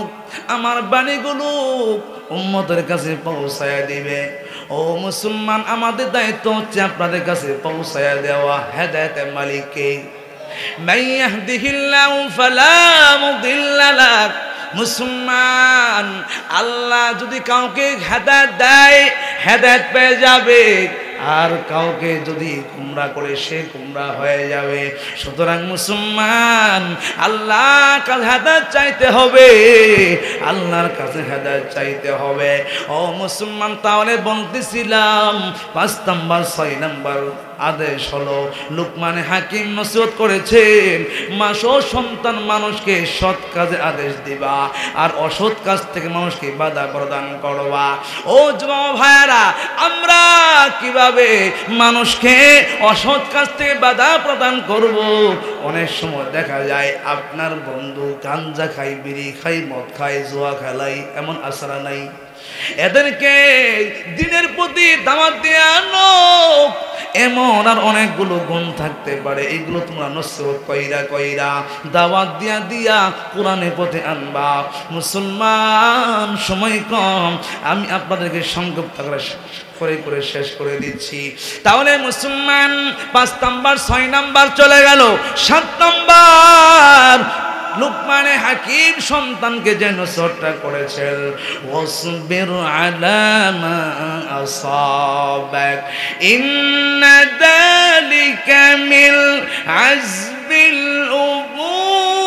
আমার বাণীগুলো উম্মতের কাছে পৌঁছায়া দিবে। ও মুসলমান, আমাদের দায়িত্ব হচ্ছে আপনাদের কাছে পৌঁছায়া দেওয়া। হেদায়েতের মালিক কে? মান ইয়াহদিহিল্লাহু ফালা মুদিল্লা লাহ। মুসলমান, আল্লাহ যদি কাউকে হেদায়েত দেয়, হেদায়েত পেয়ে যাবে, আর কাউকে যদি গুমরাহ করে সে গুমরাহ হয়ে যাবে। সুতরাং মুসলমান, আল্লাহর কাছে হেদায়েত চাইতে হবে, আল্লাহর কাছে হেদায়েত চাইতে হবে। ও মুসলমান, তাহলে বলতেছিলাম 5 নম্বর 6 নম্বর আদেশ হলো, লুকমান হাকিম নসিহত করেছেন, সন্তান মানুষকে সৎ কাজে আদেশ দিবা আর অসৎ কাজ থেকে মানুষকে বাধা প্রদান করবা। ও যুবক ভাইরা, আমরা কিভাবে মানুষকে অসৎ কাজ থেকে বাধা প্রদান করব? অনেক সময় দেখা যায় আপনার বন্ধু গাঞ্জা খাই, বিড়ি খাই, মদ খাই, জুয়া খেলাই, এমন আশা নাই? এদেরকে দিনের প্রতি দাওয়াত দিয়ে আনো। এমন আর অনেকগুলো গুণ থাকতে পারে, এইগুলো তোমরা নসিহত কইরা দাওয়াত দিয়া কোরআনের পথে আনবা। মুসলমান, সময় কম, আমি আপনাদেরকে সংক্ষিপ্ত করে শেষ করে দিচ্ছি। তাহলে মুসলমান, 5 নম্বর 6 নম্বর চলে গেল। 7 নম্বর, লুকমান হাকিম সন্তানকে যে নসিহতটা করেছেন, ওয়াসবির আলা মা আসাবাক ইন্না যালিকা মিল আজবিল উমুর।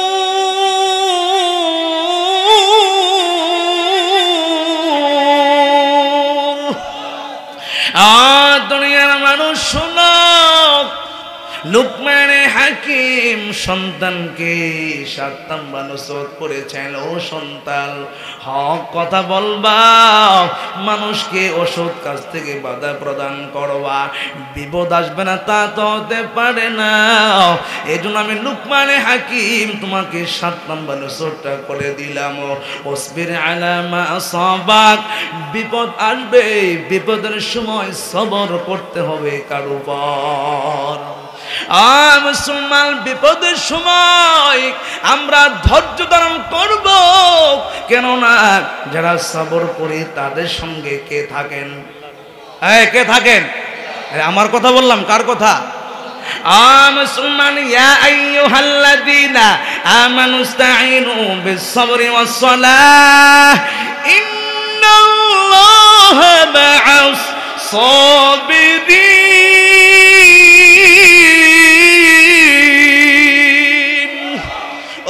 দুনিয়ার মানুষ শোনো, লুকমান হাকিম সন্তানকে 7 নম্বর নসিহত করেছেন, ও সন্তান, হক কথা বলবা, মানুষকে অসৎ কাজ থেকে বাধা প্রদান করবা। বিপদ আসবে না তা তো হতে পারে না। এই জন্য আমি লুকমান হাকিম তোমাকে 7 নম্বর নসিহতটা করে দিলাম, ওয়াসবির আলা মা আসাবাক। বিপদ আসবে, বিপদের সময় সবর করতে হবে কার উপর? মুসলমান, বিপদের সময় আমরা ধৈর্য ধারণ করব, কেননা যারা সবর করে তাদের সঙ্গে কে থাকেন? কে থাকেন? আমার কথা বললাম, কার কথা? মুসলমান, ইয়া আইয়ুহাল্লাযীনা আমানুস্তাঈনু বিস-সাবরি ওয়াস-সালাহ ইন্নাল্লাহা মা'আস সাবিরিন।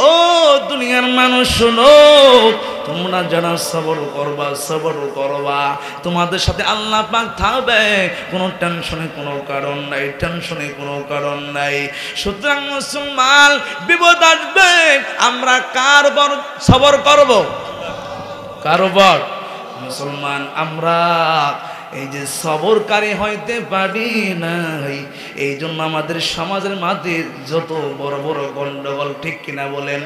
ও দুনিয়ার মানুষ শোনো, তোমরা যারা সবর করবা, তোমাদের সাথে আল্লাহ পাক থাকবে। কোনো টেনশনে কোনো কারণ নাই, টেনশনে কোনো কারণ নাই। সুতরাং মুসলমান, বিপদ আসবে, আমরা কার উপর সবর করব? কার উপর? মুসলমান, আমরা এই যে সবরকারী হইতে পারি নাই, এই জন্য আমাদের সমাজের মাঝে যত বড় বড় গন্ডগোল, ঠিক কিনা বলেন?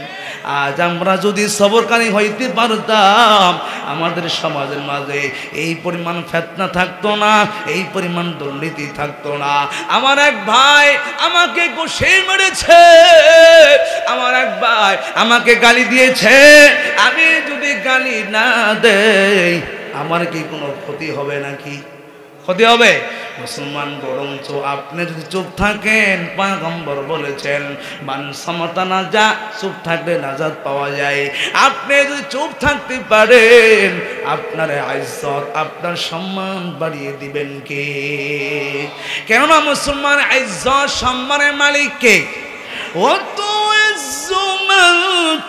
আজ আমরা যদি সবরকারী হইতে পারতাম, আমাদের সমাজের মাঝে এই পরিমাণ ফিতনা থাকতো না, এই পরিমাণ দুর্নীতি থাকতো না। আমার এক ভাই আমাকে ঘুষে মেরেছে, আমার এক ভাই আমাকে গালি দিয়েছে। আমি যদি গালি না দেই, আমার কি কোনো ক্ষতি হবে নাকি? ক্ষতি হবে? মুসলমান, বরঞ্চ আপনি যদি চুপ থাকেন, পয়গম্বর বলেছেন মান সামাতা নাজা, চুপ থাকলে নাজাত পাওয়া যায়। আপনি যদি চুপ থাকতে পারেন, আপনার ইজ্জত, আপনার সম্মান বাড়িয়ে দিবেন কে? কেননা মুসলমান, ইজ্জত সম্মানের মালিক কে? ওয়া তুইজ্জু মান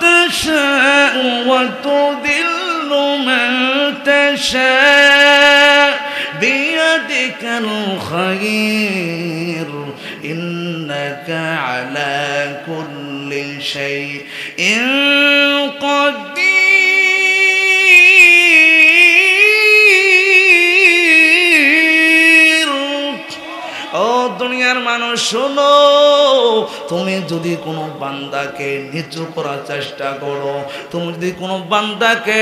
তাশাউ ওয়া তুযিল্লু মান তাশাউ বিয়াদিকাল খায়র ইন্নাকা আলা কুল্লি শাইইন কাদির। ও দুনিয়ার মানুষ শোনো, তুমি যদি কোনো বান্দাকে নিচু করার চেষ্টা করো, তুমি যদি কোনো বান্দাকে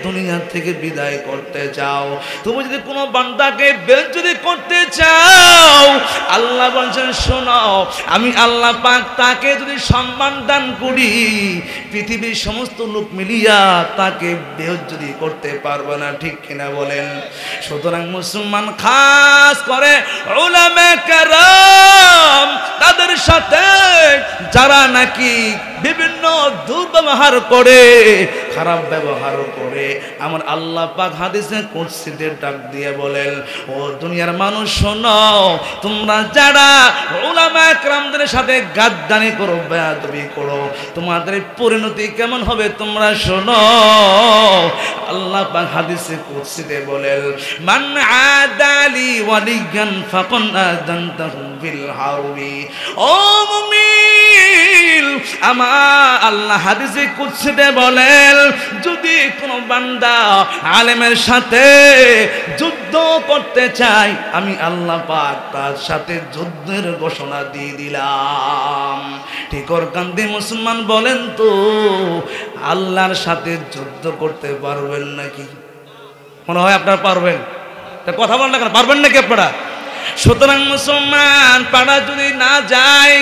দুনিয়া থেকে বিদায় করতে চাও, তুমি যদি কোনো বান্দাকে বেজ্জতি করতে চাও, আল্লাহ বলছেন শোনো, আমি আল্লাহ পাক তাকে যদি সম্মান দান করি, পৃথিবীর সমস্ত লোক মিলিয়া তাকে বেজ্জতি করতে পারবে না, ঠিক কিনা বলেন? সুতরাং মুসলমান, খাস করে উলামা কেরাম, তাদের সাথে যারা নাকি বিভিন্ন দুর্ব্যবহার করে, খারাপ ব্যবহার করে, আমার আল্লাহ পাক হাদিসে কুদসিতে ডাক দিয়ে বলেন, ও দুনিয়ার মানুষ শোনো, তোমরা যারা উলামা কেরামদের সাথে গাদ্দারি করো, বেয়াদবি করো, তোমাদের পরিণতি কেমন হবে তোমরা শোনো। আল্লাহ পাক হাদিসে কুদসিতে বলেন, মান আদালি ওয়ালিয়ান ফাকাদ আযানতাহু বিল হারবি। ও মুমিন, আমার আল্লাহ হাদিসে কুদসিতে বলেন, যদি কোনো বান্দা আলেমের সাথে যুদ্ধ করতে চায়, আমি আল্লাহ পাক তার সাথে যুদ্ধের ঘোষণা দিয়ে দিলাম। ঠিক ওর কান্দে মুসলমান, বলেন তো আল্লাহর সাথে যুদ্ধ করতে পারবেন নাকি? মনে হয় আপনারা পারবেন। তা কথা বলেন না কেন? পারবেন নাকি আপনারা? সুতরাং মুসলমান, পারা যদি না যায়,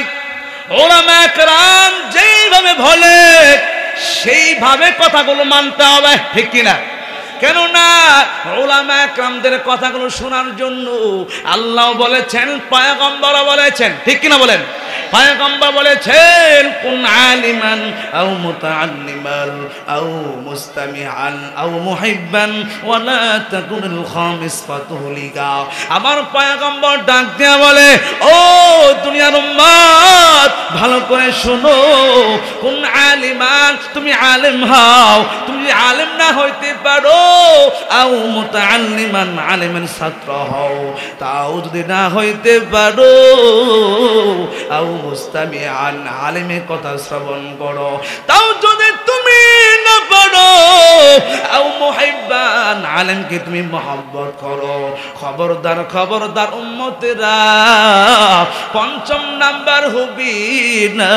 উলামা কেরাম যেইভাবে বলে সেইভাবে কথাগুলো মানতে হবে, ঠিক কিনা? কেননা উলামা কেরামদের কথাগুলো শোনার জন্য আল্লাহ বলেছেন, পয়গম্বর বলেছেন, ঠিক কিনা বলেন? পয়গম্বর বলেছেন, কুন আলিমান আও মুতাআল্লিমান আও মুস্তামিআন আও মুহিব্বান ওয়া লা তাকুনুল খামিস ফাতুহলিকা। আমার পয়গম্বর ডাক দিয়া বলে, ও দুনিয়ার উম্মত, ভালো করে শোনো, কুন আলিমান, তুমি আলেম হও। তুমি আলেম না হইতে পারো, আও মুতাআল্লিমান, আলেমের ছাত্র হও, তাও যদি না হইতে পারো, আও মুস্তামিআন, আলেমের কথা শ্রবণ করো, তাও যদি তুমি না পারো, আও মুহিব্বান, আলেমকে তুমি মহব্বত করো। খবরদার, খবরদার উম্মত উম্মতেরা পঞ্চম নাম্বার হবি না,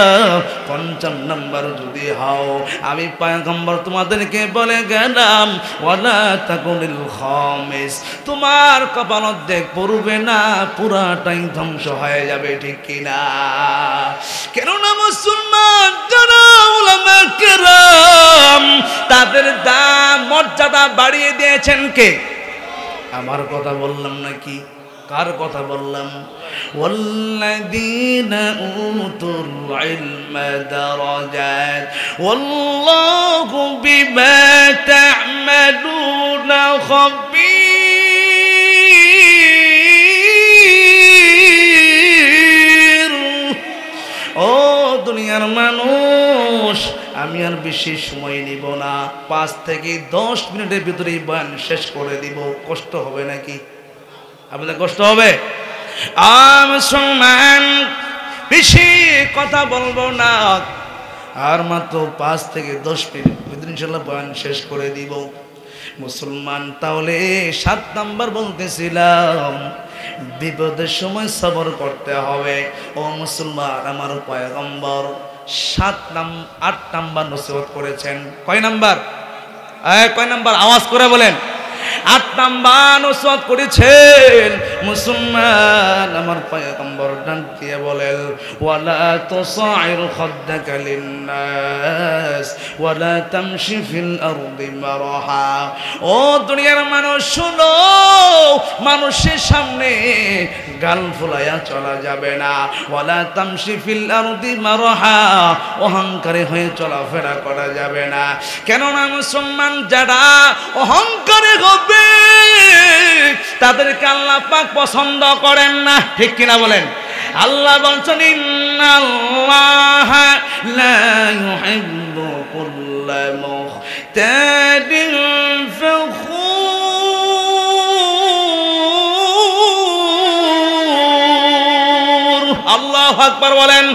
পঞ্চম নাম্বার যদি হও আমি পয়গম্বর তোমাদেরকে বলে গেলাম ওয়ালা তাকুনিল খামিস, তোমার কপাল অর্ধেক পড়বে না, পুরাটাই ধ্বংস হয়ে যাবে, ঠিক কিনা? কেননা মুসলমান যারা উলামা কেরাম তাদের দাম মর্যাদা বাড়িয়ে দিয়েছেন কে? আমার কথা বললাম নাকি? কার কথা বললাম? ওয়াল্লাযীনা উতুল ইলমা দারাজাত ওয়াল্লাহু বিমা তা'মালুনা খাবীর। ও দুনিয়ার মানুষ, আমি আর বেশি সময় নিব না, 5 থেকে 10 মিনিটের ভিতরেই বয়ান শেষ করে দিব। কষ্ট হবে নাকি? আপনাদের কষ্ট হবে? মুসলমান, বেশি কথা বলবো না, আর মাত্র 5 থেকে 10 মিনিট ভিতরে ইনশাআল্লাহ বয়ান শেষ করে দিব। মুসলমান, তাহলে 7 নাম্বার বলতেছিলাম, বিপদের সময় সবর করতে হবে। ও মুসলমান, আমার পয়গম্বর 8 নাম্বার নসিহত করেছেন। কয় নাম্বার? কয় নাম্বার? আওয়াজ করে বলেন। 8 নাম্বার নসিহত করেছেন। মুসলমান, আমার পয়গম্বর ডান দিয়ে বলেন ওয়ালা তুসাইর খাদ্দাকা লিন্নাস ওয়ালা তামশি ফিল আরদি মারহা। ও দুনিয়ার মানুষ শোনো, মানুষের সামনে গাল ফুলাইয়া চলা যাবে না। ওয়ালা তামশি ফিল আরদি মারহা, অহংকারী হয়ে চলাফেরা করা যাবে না। কেননা মুসলমান, যারা অহংকারী হবে তাদেরকে আল্লাহ পাক পছন্দ করেন না, ঠিক কিনা বলেন? আল্লাহ বলছেন ইন্নাল্লাহা লা ইউহিব্বু কুল্লা মুখতালিন ফখুর। আল্লাহু আকবার বলেন।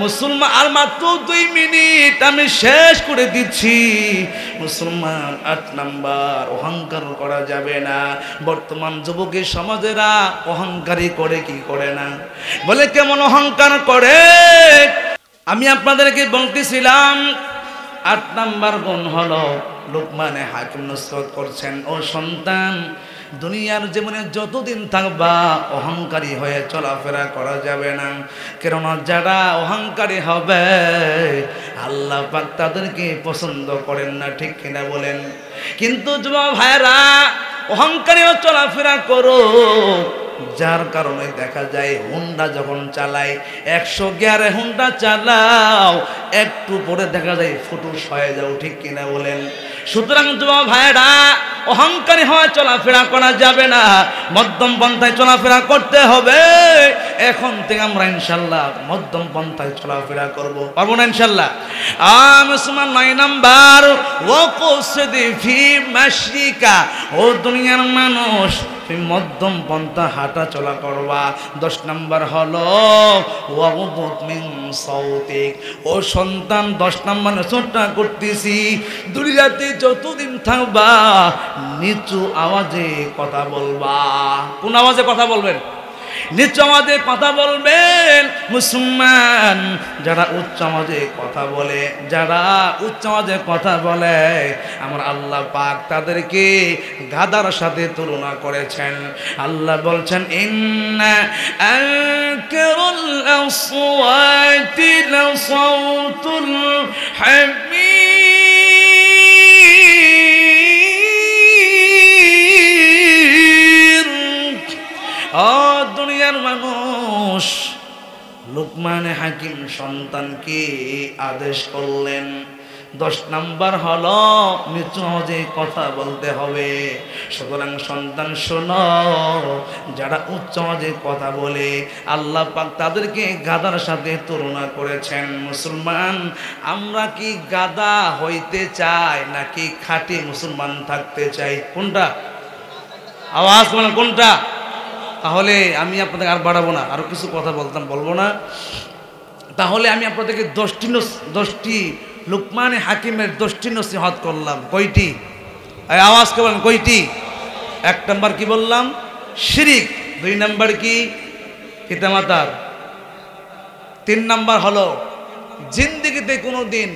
মুসলমান, আর মাত্র 2 মিনিট আমি শেষ করে দিচ্ছি। মুসলমান, 8 নাম্বার, অহংকার করা যাবে না। বর্তমান যুবকের সমাজেরা অহংকারী করে কি করে না? বলে কেমন অহংকার করে? আমি আপনাদেরকে বলতেছিলাম 8 নাম্বার গুণ হলো, লুকমানে হাকিম নসিহত করছেন, ও সন্তান, দুনিয়ার জীবনে যতদিন থাকবা অহংকারী হয়ে চলাফেরা করা যাবে না। কেননা যারা অহংকারী হবে আল্লাহ পাক তাদেরকে পছন্দ করেন না, ঠিক কিনা বলেন? কিন্তু যুবক ভাইরা, অহংকারীও চলাফেরা করো, যার কারণে দেখা যায় হুন্ডা যখন চালায় 100 গিয়ারে হুন্ডা চালাও, একটু পরে দেখা যায় ফুটুস হয়ে যাও, ঠিক কিনা বলেন? সুতরাং যুবক ভাইরা, অহংকারী হয়ে চলাফেরা করা যাবে না, মধ্যম পন্থায় চলাফেরা করতে হবে। এখন থেকে আমরা ইনশাল্লাহ মধ্যম পন্থায় চলাফেরা করব, পারবো না ইনশাল্লাহ? মুসলমান, 9 নাম্বার ওয়াকসিদি ফি মাশরিকা। ও দুনিয়ার মানুষ, তুমি মধ্যম পন্থা হাঁটা চলা করবা। 10 নাম্বার হলো ওয়াগদুদ মিন সাউতিক। ও সন্তান, 10 নাম্বার নসিহতটা করতেছি, দুনিয়াতে যতদিন থাকবা নিচু আওয়াজে কথা বলবা। কোন আওয়াজে কথা বলবেন? নিচু আওয়াজে কথা বলবেন। মুসলমান, যারা উচ্চ আওয়াজে কথা বলে, যারা উচ্চ আওয়াজে কথা বলে, আমার আল্লাহ পাক তাদেরকে গাধার সাথে তুলনা করেছেন। আল্লাহ বলছেন ইন্না আনকারুল আসওয়াতি লাসাউতুল হামির। দুনিয়ার মানুষ, লুকমানে হাকিম সন্তানকে আদেশ করলেন 10 নাম্বার হলো নিচু আওয়াজে কথা বলতে হবে। সুতরাং সন্তান শোনো, যারা উচ্চ আওয়াজে কথা বলে আল্লাহ পাক তাদেরকে গাধার সাথে তুলনা করেছেন। মুসলমান, আমরা কি গাধা হইতে চাই নাকি খাঁটি মুসলমান থাকতে চাই? কোনটা? আওয়াজ বলেন, কোনটা? তাহলে আমি আপনাদের আর বাড়াবো না, আরো কিছু কথা বলবো না। তাহলে আমি আপনাদেরকে 10টি লুকমানে হাকিমের 10টি নসিহত করলাম। কয়টি? আওয়াজ করবেন, কয়টি? 1 নাম্বার কি বললাম? শিরিক। 2 নাম্বার কি? পিতামাতার। 3 নাম্বার হলো জিন্দেগিতে কোনো দিন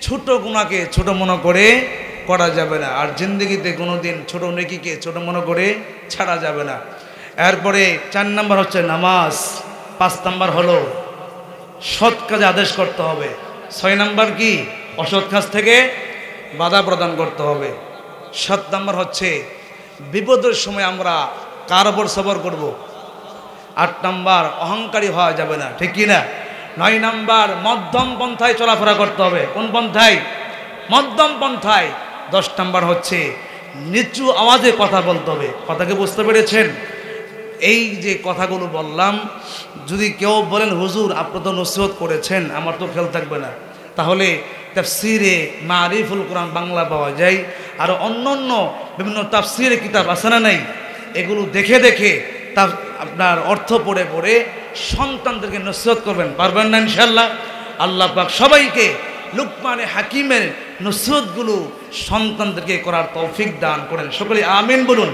ছোট গুনাহকে ছোট মনে করে করা যাবে না, আর জিন্দেগিতে কোনো দিন ছোট নেকিকে ছোট মনে করে ছাড়া যাবে না। এরপরে 4 নাম্বার হচ্ছে নামাজ। 5 নাম্বার হলো সৎ কাজে আদেশ করতে হবে। 6 নাম্বার কি? অসৎ কাজ থেকে বাধা প্রদান করতে হবে। 7 নাম্বার হচ্ছে বিপদের সময় আমরা কার ওপর সবর করব। 8 নাম্বার অহংকারী হওয়া যাবে না, ঠিক কি না? 9 নাম্বার মধ্যম পন্থায় চলাফেরা করতে হবে। কোন পন্থায়? মধ্যম পন্থায়। 10 নাম্বার হচ্ছে নিচু আওয়াজে কথা বলতে হবে। কথাকে বুঝতে পেরেছেন? এই যে কথাগুলো বললাম, যদি কেউ বলেন হুজুর আপনি তো নসিহত করেছেন, আমার তো খেয়াল থাকবে না, তাহলে তাফসিরে মারিফুল কোরআন বাংলা পাওয়া যায়, আর অন্য বিভিন্ন তাফসিরের কিতাব আছে না নাই, এগুলো দেখে দেখে তা আপনার অর্থ পড়ে পড়ে সন্তানদেরকে নসিহত করবেন। পারবেন না ইনশাআল্লাহ? আল্লাহ পাক সবাইকে লুকমানে হাকিমের নসিহতগুলো সন্তানদেরকে করার তৌফিক দান করেন। সকলে আমিন বলুন।